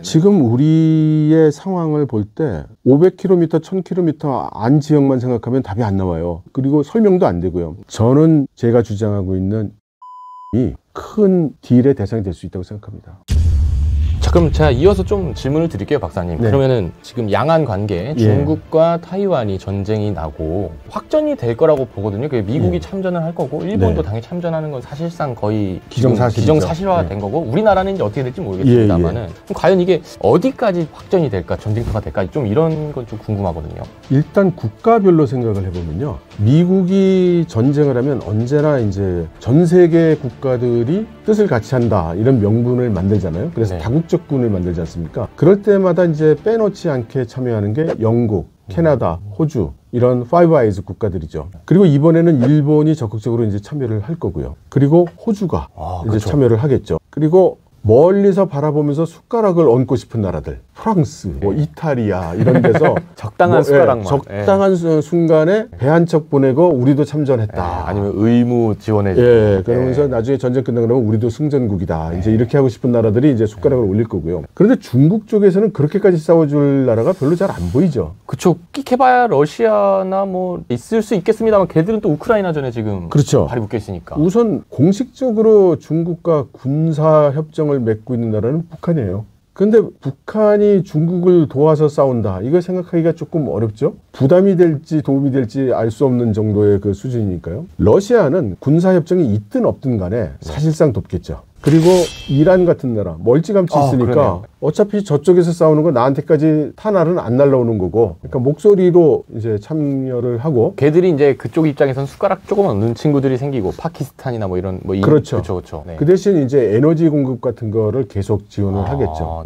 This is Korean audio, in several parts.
지금 우리의 상황을 볼 때 500km, 1000km 안 지역만 생각하면 답이 안 나와요. 그리고 설명도 안 되고요. 저는 제가 주장하고 있는 이 큰 딜의 대상이 될 수 있다고 생각합니다. 자, 그럼 제가 이어서 좀 질문을 드릴게요, 박사님. 네. 그러면은 지금 양안 관계, 중국과 타이완이 전쟁이 나고 확전이 될 거라고 보거든요. 미국이 참전을 할 거고, 일본도 당연히 참전하는 건 사실상 거의 기정사실화가 된 거고, 우리나라는 이제 어떻게 될지 모르겠습니다만은, 과연 이게 어디까지 확전이 될까, 전쟁터가 될까, 좀 이런 건 좀 궁금하거든요. 일단 국가별로 생각을 해보면요. 미국이 전쟁을 하면 언제나 이제 전 세계 국가들이 뜻을 같이 한다, 이런 명분을 만들잖아요. 그래서 다국적군을 만들지 않습니까? 그럴 때마다 이제 빼놓지 않게 참여하는 게 영국, 캐나다, 호주, 이런 파이브 아이즈 국가들이죠. 그리고 이번에는 일본이 적극적으로 이제 참여를 할 거고요. 그리고 호주가 이제 참여를 하겠죠. 그리고 멀리서 바라보면서 숟가락을 얹고 싶은 나라들, 프랑스, 뭐 이탈리아 이런 데서 적당한 숟가락만, 적당한 순간에 배 한 척 보내고 우리도 참전했다. 아니면 의무 지원해주고. 그러면서 나중에 전쟁 끝나고 나면 우리도 승전국이다. 이제 이렇게 하고 싶은 나라들이 이제 숟가락을 올릴 거고요. 그런데 중국 쪽에서는 그렇게까지 싸워줄 나라가 별로 잘 안 보이죠. 그쵸. 끼해봐야 러시아나 뭐 있을 수 있겠습니다만 걔들은 또 우크라이나전에 지금 발이 묶여 있으니까. 우선 공식적으로 중국과 군사 협정을 맺고 있는 나라는 북한이에요. 근데 북한이 중국을 도와서 싸운다, 이걸 생각하기가 조금 어렵죠. 부담이 될지 도움이 될지 알 수 없는 정도의 그 수준이니까요. 러시아는 군사협정이 있든 없든 간에 사실상 돕겠죠. 그리고 이란 같은 나라 멀찌감치 있으니까 어차피 저쪽에서 싸우는 거 나한테까지 탄알은 안 날라오는 거고, 그러니까 목소리로 이제 참여를 하고, 걔들이 이제 그쪽 입장에서는 숟가락 조금 얹는 친구들이 생기고, 파키스탄이나 뭐 이런 그렇죠. 그 대신 이제 에너지 공급 같은 거를 계속 지원을 하겠죠.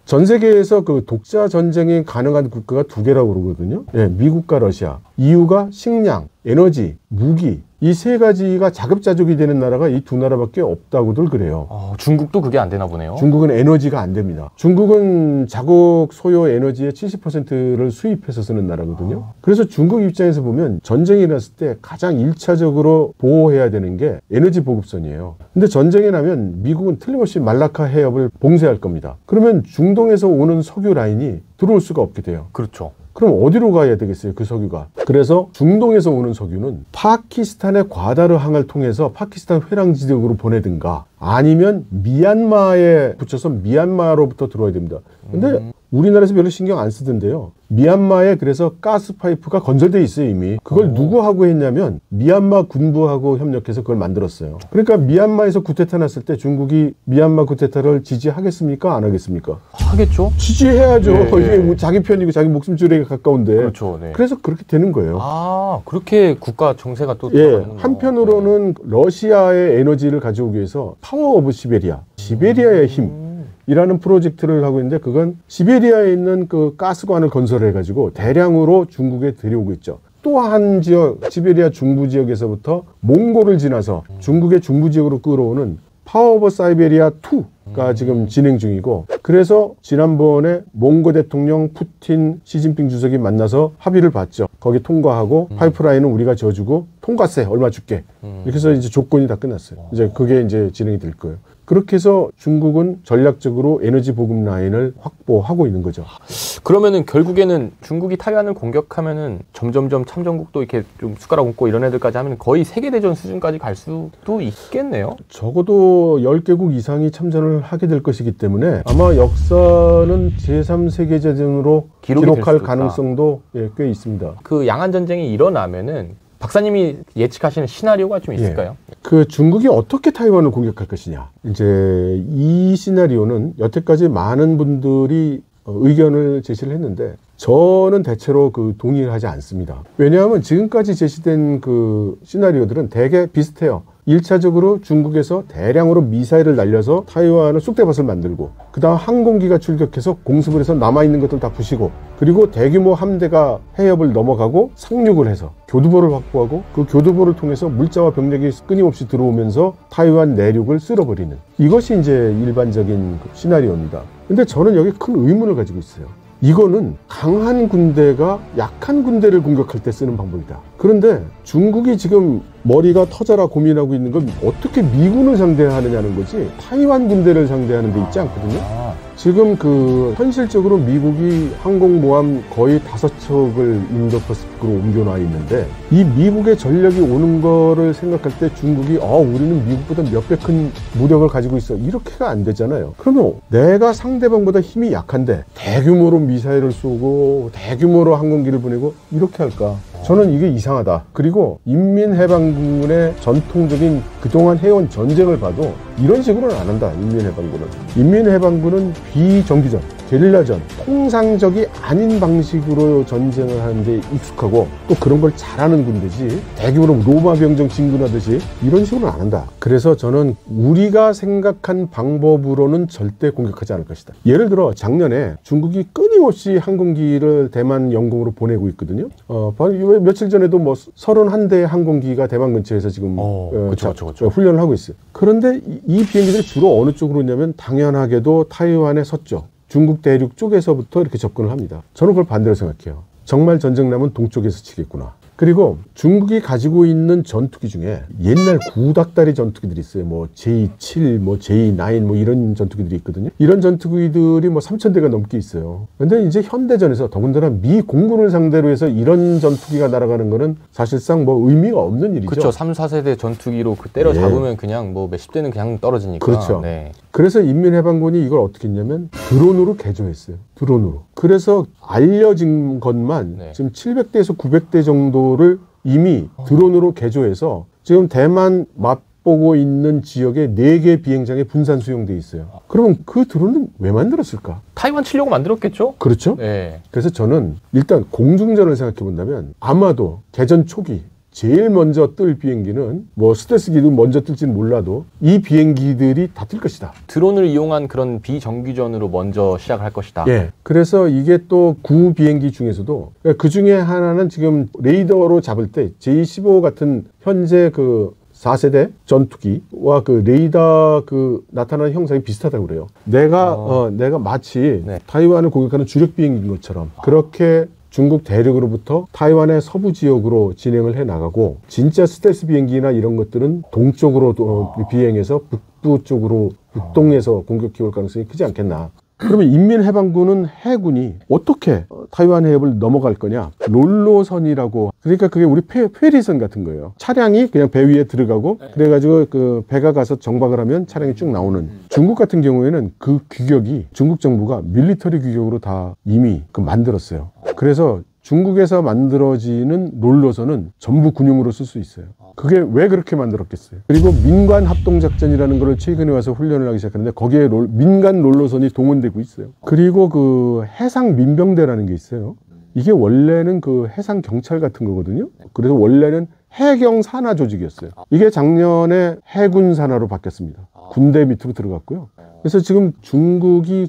전 세계에서 그 독자 전쟁이 가능한 국가가 두 개라고 그러거든요. 미국과 러시아. 이유가 식량, 에너지, 무기, 이 세 가지가 자급자족이 되는 나라가 이 두 나라밖에 없다고들 그래요. 중국도 그게 안 되나 보네요. 중국은 에너지가 안 됩니다. 중국은 자국 소요 에너지의 70%를 수입해서 쓰는 나라거든요. 그래서 중국 입장에서 보면 전쟁이 났을 때 가장 1차적으로 보호해야 되는 게 에너지 보급선이에요. 근데 전쟁이 나면 미국은 틀림없이 말라카 해협을 봉쇄할 겁니다. 그러면 중동에서 오는 석유 라인이 들어올 수가 없게 돼요. 그렇죠. 그럼 어디로 가야 되겠어요, 그 석유가? 그래서 중동에서 오는 석유는 파키스탄의 과다르 항을 통해서 파키스탄 회랑 지역으로 보내든가, 아니면 미얀마에 붙여서 미얀마로부터 들어와야 됩니다. 근데 우리나라에서 별로 신경 안 쓰던데요. 미얀마에 그래서 가스 파이프가 건설돼 있어요, 이미. 그걸 누구하고 했냐면 미얀마 군부하고 협력해서 그걸 만들었어요. 그러니까 미얀마에서 쿠데타 났을 때 중국이 미얀마 쿠데타를 지지하겠습니까? 안 하겠습니까? 하겠죠. 지지해야죠. 이게 뭐 자기 편이고 자기 목숨줄에 가까운데. 그렇죠. 그래서 그렇게 되는 거예요. 그렇게 국가 정세가 또 한편으로는 러시아의 에너지를 가져오기 위해서 파워 오브 시베리아, 시베리아의 힘 이라는 프로젝트를 하고 있는데, 그건 시베리아에 있는 그 가스관을 건설해 가지고 대량으로 중국에 데려오고 있죠. 또 한 지역, 시베리아 중부 지역에서부터 몽골을 지나서 중국의 중부 지역으로 끌어오는 파워 오브 사이베리아 2가 지금 진행 중이고, 그래서 지난번에 몽고 대통령, 푸틴, 시진핑 주석이 만나서 합의를 봤죠. 거기 통과하고 파이프라인은 우리가 져주고 통과세 얼마 줄게. 이렇게 해서 이제 조건이 다 끝났어요. 이제 그게 이제 진행이 될 거예요. 그렇게 해서 중국은 전략적으로 에너지 보급 라인을 확보하고 있는 거죠. 그러면은 결국에는 중국이 타이완을 공격하면은 점점점 참전국도 이렇게 좀 숟가락 얹고 이런 애들까지 하면 거의 세계대전 수준까지 갈 수도 있겠네요. 적어도 10개국 이상이 참전을 하게 될 것이기 때문에 아마 역사는 제3세계대전으로 기록할 가능성도 꽤 있습니다. 그 양안전쟁이 일어나면은 박사님이 예측하시는 시나리오가 좀 있을까요? 그 중국이 어떻게 타이완을 공격할 것이냐. 이제 이 시나리오는 여태까지 많은 분들이 의견을 제시를 했는데, 저는 대체로 그 동의를 하지 않습니다. 왜냐하면 지금까지 제시된 그 시나리오들은 대개 비슷해요. 1차적으로 중국에서 대량으로 미사일을 날려서 타이완을 쑥대밭을 만들고, 그 다음 항공기가 출격해서 공습을 해서 남아있는 것들 다 부시고, 그리고 대규모 함대가 해협을 넘어가고 상륙을 해서 교두보를 확보하고, 그 교두보를 통해서 물자와 병력이 끊임없이 들어오면서 타이완 내륙을 쓸어버리는, 이것이 이제 일반적인 시나리오입니다. 근데 저는 여기 큰 의문을 가지고 있어요. 이거는 강한 군대가 약한 군대를 공격할 때 쓰는 방법이다. 그런데 중국이 지금 머리가 터져라 고민하고 있는 건 어떻게 미군을 상대하느냐는 거지 타이완 군대를 상대하는 데 있지 않거든요. 지금 현실적으로 미국이 항공모함 거의 5척을 인도퍼시픽으로 옮겨놔 있는데 이 미국의 전력이 오는 거를 생각할 때 중국이 우리는 미국보다 몇 배 큰 무력을 가지고 있어 이렇게가 안 되잖아요. 그러면 내가 상대방보다 힘이 약한데 대규모로 미사일을 쏘고 대규모로 항공기를 보내고 이렇게 할까? 저는 이게 이상하다. 그리고 인민해방군의 전통적인 그동안 해온 전쟁을 봐도 이런 식으로는 안 한다. 인민해방군은 비정기전, 게릴라전, 통상적이 아닌 방식으로 전쟁을 하는데 익숙하고 또 그런 걸 잘하는 군대지 대규모로 로마 병정 진군하듯이 이런 식으로는 안 한다. 그래서 저는 우리가 생각한 방법으로는 절대 공격하지 않을 것이다. 예를 들어 작년에 중국이 끊임없이 항공기를 대만 영공으로 보내고 있거든요. 바로 며칠 전에도 31대의 항공기가 대만 근처에서 지금 그쵸. 훈련을 하고 있어요. 그런데 이 비행기들이 주로 어느 쪽으로 오냐면 당연하게도 타이완의 서쪽 중국 대륙 쪽에서부터 이렇게 접근을 합니다. 저는 그걸 반대로 생각해요. 정말 전쟁 나면 동쪽에서 치겠구나. 그리고 중국이 가지고 있는 전투기 중에 옛날 구닥다리 전투기들이 있어요. J7, J9 이런 전투기들이 있거든요. 이런 전투기들이 3,000대가 넘게 있어요. 근데 이제 현대전에서 더군다나 미 공군을 상대로 해서 이런 전투기가 날아가는 거는 사실상 의미가 없는 일이죠. 그렇죠. 3, 4세대 전투기로 때려잡으면 그냥 몇십 대는 그냥 떨어지니까. 그렇죠. 네. 그래서 인민해방군이 이걸 어떻게 했냐면 드론으로 개조했어요. 드론으로. 그래서 알려진 것만 지금 700대에서 900대 정도를 이미 드론으로 개조해서 지금 대만 맛보고 있는 지역에 4개 비행장에 분산 수용돼 있어요. 그러면 그 드론은 왜 만들었을까? 타이완 치려고 만들었겠죠? 그렇죠. 네. 그래서 저는 일단 공중전을 생각해 본다면 아마도 개전 초기 제일 먼저 뜰 비행기는 스텔스기도 먼저 뜰지는 몰라도 이 비행기들이 다 뜰 것이다. 드론을 이용한 그런 비정규전으로 먼저 시작할 것이다. 예. 그래서 이게 또 구 비행기 중에서도 그 중에 하나는 지금 레이더로 잡을 때 J-15 같은 현재 4세대 전투기와 레이더 나타나는 형상이 비슷하다고 그래요. 내가 마치 타이완을 공격하는 주력 비행기인 것처럼 그렇게 중국 대륙으로부터 타이완의 서부 지역으로 진행을 해 나가고 진짜 스텔스 비행기나 이런 것들은 동쪽으로 비행해서 북부 쪽으로 북동에서 공격해 올 가능성이 크지 않겠나. 그러면 인민해방군은 해군이 어떻게 타이완 해협을 넘어갈 거냐? 롤로선이라고. 그러니까 그게 우리 페리선 같은 거예요. 차량이 그냥 배 위에 들어가고 그래가지고 배가 가서 정박을 하면 차량이 쭉 나오는. 중국 같은 경우에는 그 규격이 중국 정부가 밀리터리 규격으로 다 이미 만들었어요. 그래서 중국에서 만들어지는 롤러선은 전부 군용으로 쓸 수 있어요. 그게 왜 그렇게 만들었겠어요? 그리고 민간 합동작전이라는 걸 최근에 와서 훈련을 하기 시작했는데 거기에 민간 롤러선이 동원되고 있어요. 그리고 해상 민병대라는 게 있어요. 이게 원래는 해상 경찰 같은 거거든요. 그래서 원래는 해경 산하 조직이었어요. 이게 작년에 해군 산하로 바뀌었습니다. 군대 밑으로 들어갔고요. 그래서 지금 중국이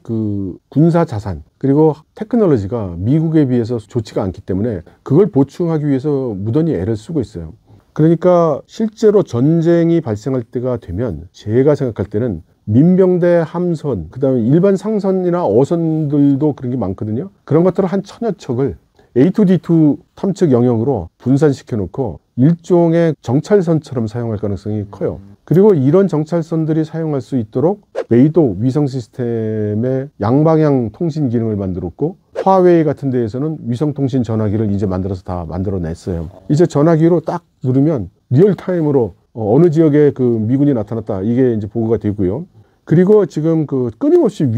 군사 자산 그리고 테크놀로지가 미국에 비해서 좋지가 않기 때문에 그걸 보충하기 위해서 무던히 애를 쓰고 있어요. 그러니까 실제로 전쟁이 발생할 때가 되면 제가 생각할 때는 민병대 함선, 그다음에 일반 상선이나 어선들도 그런 게 많거든요. 그런 것들을 한 1000여 척을 A2D2 탐측 영역으로 분산시켜 놓고 일종의 정찰선처럼 사용할 가능성이 커요. 그리고 이런 정찰선들이 사용할 수 있도록 메이도 위성 시스템의 양방향 통신 기능을 만들었고 화웨이 같은 데에서는 위성통신 전화기를 이제 만들어서 다 만들어냈어요. 이제 전화기로 딱 누르면 리얼타임으로 어느 지역에 미군이 나타났다 이게 이제 보고가 되고요. 그리고 지금 끊임없이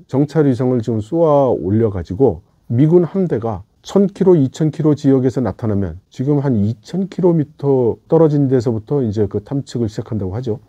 정찰 위성을 지금 쏘아 올려가지고 미군 함대가 1000km, 2000km 지역에서 나타나면 지금 한 2000km 떨어진 데서부터 이제 탐측을 시작한다고 하죠.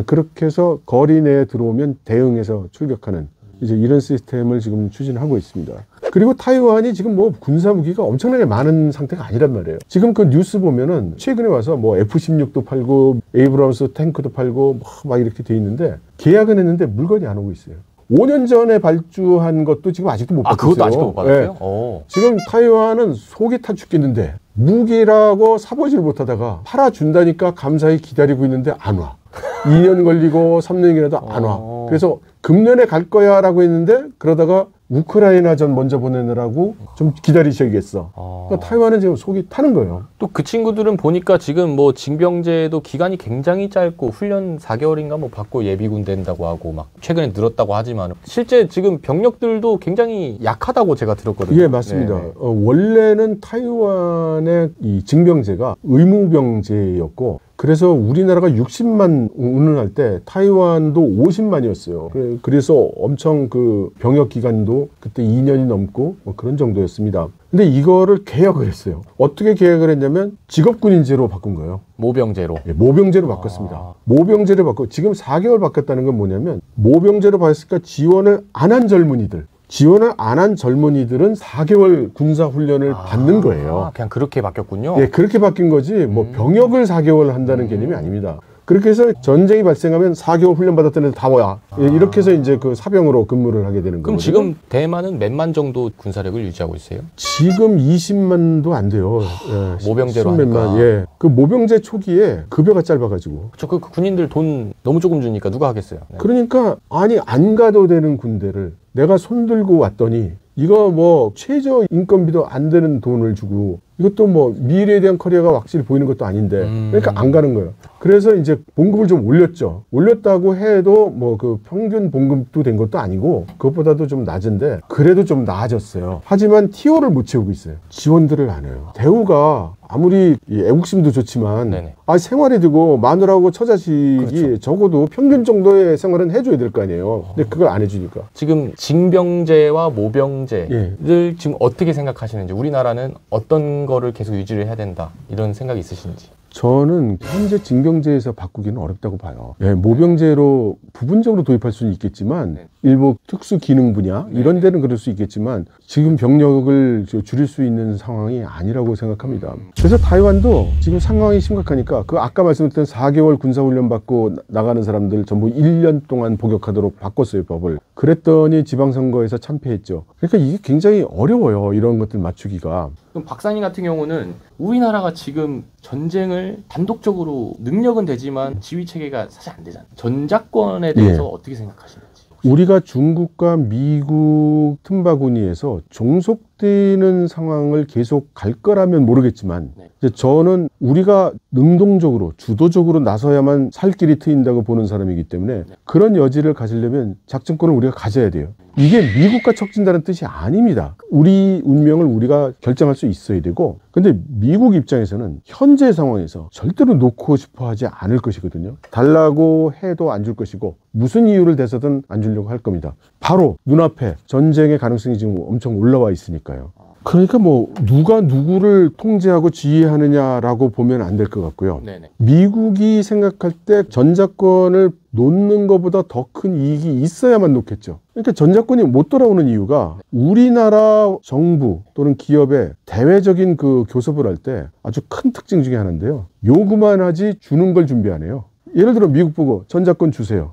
그렇게 해서 거리 내에 들어오면 대응해서 출격하는 이제 이런 시스템을 지금 추진하고 있습니다. 그리고 타이완이 지금 군사 무기가 엄청나게 많은 상태가 아니란 말이에요. 지금 뉴스 보면은 최근에 와서 F-16도 팔고 에이브람스 탱크도 팔고 막 이렇게 돼 있는데 계약은 했는데 물건이 안 오고 있어요. 5년 전에 발주한 것도 지금 아직도 못 받았어요. 그것도 아직도 못 받았어요? 네. 지금 타이완은 속이 타 죽겠는데 무기라고 사보질 못하다가 팔아준다니까 감사히 기다리고 있는데 안 와. 2년 걸리고 3년이라도 안 와. 그래서 금년에 갈 거야 라고 했는데 그러다가 우크라이나전 먼저 보내느라고 좀 기다리셔야겠어. 그러니까 타이완은 지금 속이 타는 거예요. 또 그 친구들은 보니까 지금 뭐 징병제도 기간이 굉장히 짧고 훈련 4개월인가 뭐 받고 예비군 된다고 하고 막 최근에 늘었다고 하지만 실제 지금 병력들도 굉장히 약하다고 제가 들었거든요. 예, 맞습니다. 원래는 타이완의 이 징병제가 의무병제였고 그래서 우리나라가 60만 운운할 때 타이완도 50만이었어요. 그래서 엄청 그 병역 기간도 그때 2년이 넘고 뭐 그런 정도였습니다. 근데 이거를 개혁을 했어요. 어떻게 개혁을 했냐면 직업군인제로 바꾼 거예요. 모병제로. 예, 모병제로 바꿨습니다. 모병제로 바꿨고 지금 4개월 바꿨다는 건 뭐냐면 모병제로 바꿨으니까 지원을 안 한 젊은이들. 지원을 안 한 젊은이들은 4개월 군사훈련을 받는 거예요. 그냥 그렇게 바뀌었군요. 예, 그렇게 바뀐 거지, 뭐, 병역을 4개월 한다는 개념이 아닙니다. 그렇게 해서 전쟁이 발생하면 4개월 훈련 받았던 애들 다 와야. 예, 이렇게 해서 이제 그 사병으로 근무를 하게 되는 거예요. 그럼 지금 대만은 몇만 정도 군사력을 유지하고 있어요? 지금 20만도 안 돼요. 예, 모병제로 하니까. 예. 그 모병제 초기에 급여가 짧아가지고. 그렇죠. 그 군인들 돈 너무 조금 주니까 누가 하겠어요? 네. 그러니까, 아니, 안 가도 되는 군대를 내가 손들고 왔더니 이거 뭐 최저 인건비도 안 되는 돈을 주고 이것도 뭐 미래에 대한 커리어가 확실히 보이는 것도 아닌데 그러니까 안 가는 거예요. 그래서 이제 봉급을 좀 올렸죠. 올렸다고 해도 뭐 그 평균 봉급도 된 것도 아니고 그것보다도 좀 낮은데 그래도 좀 나아졌어요. 하지만 티오를 못 채우고 있어요. 지원들을 안 해요. 대우가 아무리 애국심도 좋지만 생활이 되고 마누라하고 처자식이 그렇죠. 적어도 평균 정도의 생활은 해줘야 될 거 아니에요. 근데 그걸 안 해주니까. 지금 징병제와 모병제를 지금 어떻게 생각하시는지 우리나라는 어떤 거를 계속 유지를 해야 된다 이런 생각이 있으신지. 저는 현재 징병제에서 바꾸기는 어렵다고 봐요. 예, 모병제로 부분적으로 도입할 수는 있겠지만 일부 특수 기능 분야 이런 데는 그럴 수 있겠지만 지금 병력을 줄일 수 있는 상황이 아니라고 생각합니다. 그래서 타이완도 지금 상황이 심각하니까 그 아까 말씀드렸던 4개월 군사훈련 받고 나가는 사람들 전부 1년 동안 복역하도록 바꿨어요, 법을. 그랬더니 지방선거에서 참패했죠. 그러니까 이게 굉장히 어려워요, 이런 것들 맞추기가. 그럼 박사님 같은 경우는 우리나라가 지금 전쟁을 단독적으로 능력은 되지만 지휘체계가 사실 안 되잖아요. 전작권에 대해서 어떻게 생각하시는지. 우리가 중국과 미국 틈바구니에서 종속되는 상황을 계속 갈 거라면 모르겠지만 이제 저는 우리가 능동적으로 주도적으로 나서야만 살 길이 트인다고 보는 사람이기 때문에 그런 여지를 가지려면 작전권을 우리가 가져야 돼요. 이게 미국과 척진다는 뜻이 아닙니다. 우리 운명을 우리가 결정할 수 있어야 되고 근데 미국 입장에서는 현재 상황에서 절대로 놓고 싶어 하지 않을 것이거든요. 달라고 해도 안 줄 것이고 무슨 이유를 대서든 안 주려고 할 겁니다. 바로 눈앞에 전쟁의 가능성이 지금 엄청 올라와 있으니까요. 그러니까 뭐 누가 누구를 통제하고 지휘하느냐라고 보면 안 될 것 같고요. 미국이 생각할 때 전작권을 놓는 것보다 더 큰 이익이 있어야만 놓겠죠. 그러니까 전작권이 못 돌아오는 이유가 우리나라 정부 또는 기업의 대외적인 그 교섭을 할 때 아주 큰 특징 중에 하나인데요. 요구만 하지 주는 걸 준비 안 해요. 예를 들어 미국 보고 전작권 주세요.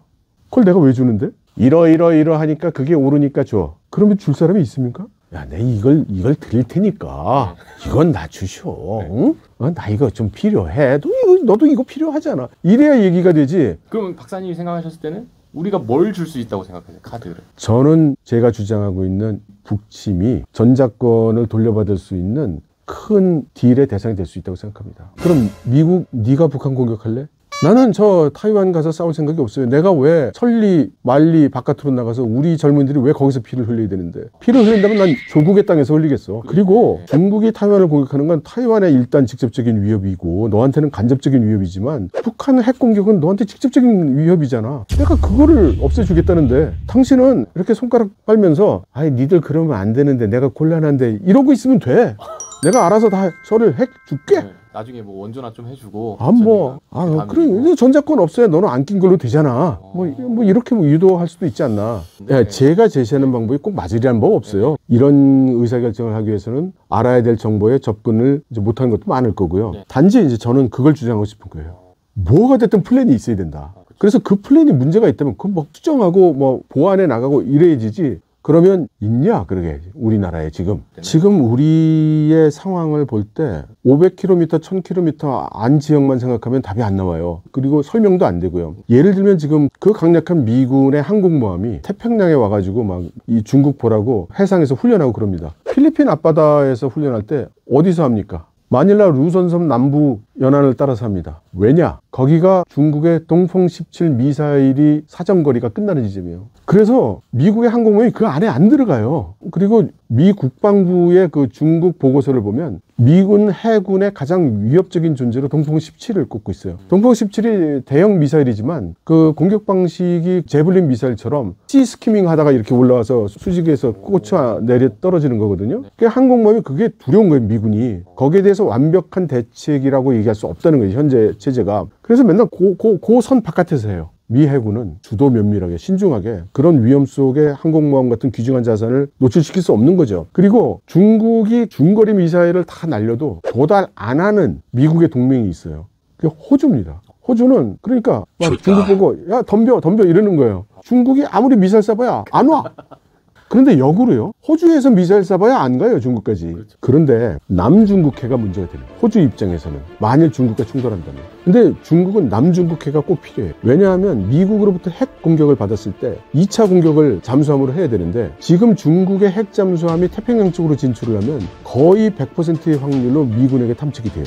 그걸 내가 왜 주는데? 이러하니까 그게 오르니까 줘. 그러면 줄 사람이 있습니까? 야, 내 이걸 드릴 테니까 이건 나 주셔. 응? 나 이거 좀 필요해. 너도 이거 필요하잖아. 이래야 얘기가 되지. 그럼 박사님이 생각하셨을 때는 우리가 뭘 줄 수 있다고 생각하세요? 카드를. 저는 제가 주장하고 있는 북침이 전작권을 돌려받을 수 있는 큰 딜의 대상이 될 수 있다고 생각합니다. 그럼 미국, 네가 북한 공격할래? 나는 저 타이완 가서 싸울 생각이 없어요. 내가 왜 천리 만리 바깥으로 나가서 우리 젊은이들이 왜 거기서 피를 흘려야 되는데. 피를 흘린다면 난 조국의 땅에서 흘리겠어. 그리고 중국이 타이완을 공격하는 건 타이완의 일단 직접적인 위협이고 너한테는 간접적인 위협이지만 북한 핵 공격은 너한테 직접적인 위협이잖아. 내가 그거를 없애주겠다는데 당신은 이렇게 손가락 빨면서 아이 니들 그러면 안 되는데 내가 곤란한데 이러고 있으면 돼. 내가 알아서 다 저를 핵 줄게. 나중에 뭐 원조나 좀 해주고. 그래. 전작권 없어야 너는 안 낀 걸로 되잖아. 뭐 이렇게 유도할 수도 있지 않나. 제가 제시하는 방법이 꼭 맞으리라는 법 없어요. 이런 의사결정을 하기 위해서는 알아야 될 정보에 접근을 이제 못하는 것도 많을 거고요. 단지 이제 저는 그걸 주장하고 싶은 거예요. 뭐가 됐든 플랜이 있어야 된다. 그래서 그 플랜이 문제가 있다면 그건 뭐 수정하고 뭐 보완해 나가고 이래야지. 그러면 있냐? 그러게 우리나라에 지금 우리의 상황을 볼 때 500km, 1000km 안 지역만 생각하면 답이 안 나와요. 그리고 설명도 안 되고요. 예를 들면 지금 그 강력한 미군의 항공모함이 태평양에 와가지고 막 이 중국 보라고 해상에서 훈련하고 그럽니다. 필리핀 앞바다에서 훈련할 때 어디서 합니까? 마닐라 루선섬 남부 연안을 따라서 합니다. 왜냐? 거기가 중국의 동풍 17 미사일이 사정거리가 끝나는 지점이에요. 그래서 미국의 항공모함이 그 안에 안 들어가요. 그리고 미 국방부의 그 중국 보고서를 보면 미군 해군의 가장 위협적인 존재로 동풍 17을 꼽고 있어요. 동풍 17이 대형 미사일이지만 그 공격 방식이 제블린 미사일처럼 시스키밍 하다가 이렇게 올라와서 수직에서 꽂혀 내려 떨어지는 거거든요. 그 항공모함이 그게 두려운 거예요, 미군이. 거기에 대해서 완벽한 대책이라고 얘기할 수 없다는 거예요, 현재 체제가. 그래서 맨날 그 선 바깥에서 해요. 미 해군은 주도 면밀하게 신중하게 그런 위험 속에 항공모함 같은 귀중한 자산을 노출시킬 수 없는 거죠. 그리고 중국이 중거리 미사일을 다 날려도 도달 안 하는 미국의 동맹이 있어요. 그게 호주입니다. 호주는 그러니까 막 중국 보고 야 덤벼 이러는 거예요. 중국이 아무리 미사일 쏴봐야 안 와. 그런데 역으로요. 호주에서 미사일 쏴봐야 안 가요, 중국까지. 그런데 남중국해가 문제가 됩니다. 호주 입장에서는. 만일 중국과 충돌한다면. 근데 중국은 남중국해가 꼭 필요해요. 왜냐하면 미국으로부터 핵 공격을 받았을 때 2차 공격을 잠수함으로 해야 되는데 지금 중국의 핵 잠수함이 태평양 쪽으로 진출을 하면 거의 100%의 확률로 미군에게 탐측이 돼요.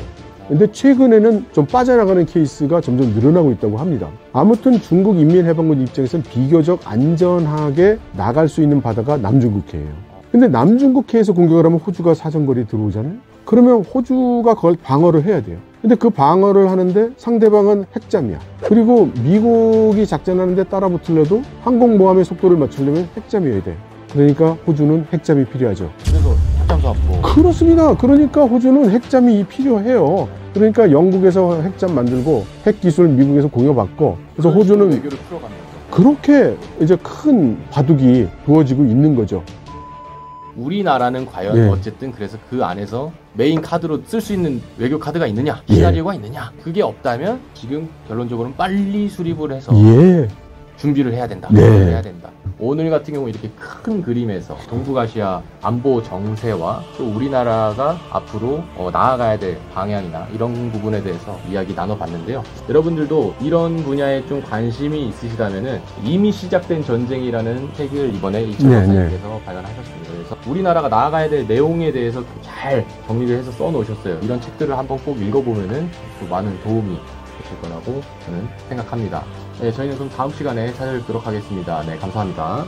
근데 최근에는 좀 빠져나가는 케이스가 점점 늘어나고 있다고 합니다. 아무튼 중국 인민해방군 입장에서는 비교적 안전하게 나갈 수 있는 바다가 남중국해예요. 근데 남중국해에서 공격을 하면 호주가 사정거리 들어오잖아요. 그러면 호주가 그걸 방어를 해야 돼요. 근데 그 방어를 하는데 상대방은 핵잠이야. 그리고 미국이 작전하는데 따라 붙으려도 항공모함의 속도를 맞추려면 핵잠이어야 돼. 그러니까 호주는 핵잠이 필요하죠. 그래서 핵잠수함 그렇습니다. 그러니까 호주는 핵잠이 필요해요. 그러니까 영국에서 핵잠 만들고 핵 기술 미국에서 공여받고 그래서 호주는 외교를 풀어가는 거죠. 그렇게 이제 큰 바둑이 두어지고 있는 거죠. 우리나라는 과연 어쨌든 그래서 그 안에서 메인 카드로 쓸 수 있는 외교 카드가 있느냐, 시나리오가 있느냐. 그게 없다면 지금 결론적으로는 빨리 수립을 해서 준비를 해야 된다. 해야 된다. 오늘 같은 경우 이렇게 큰 그림에서 동북아시아 안보 정세와 또 우리나라가 앞으로 나아가야 될 방향이나 이런 부분에 대해서 이야기 나눠봤는데요. 여러분들도 이런 분야에 좀 관심이 있으시다면은 이미 시작된 전쟁이라는 책을 이번에 이철원사님께서 발간하셨습니다. 그래서 우리나라가 나아가야 될 내용에 대해서 잘 정리를 해서 써놓으셨어요. 이런 책들을 한번 꼭 읽어보면은 또 많은 도움이 되실 거라고 저는 생각합니다. 네, 저희는 그럼 다음 시간에 찾아뵙도록 하겠습니다. 네, 감사합니다.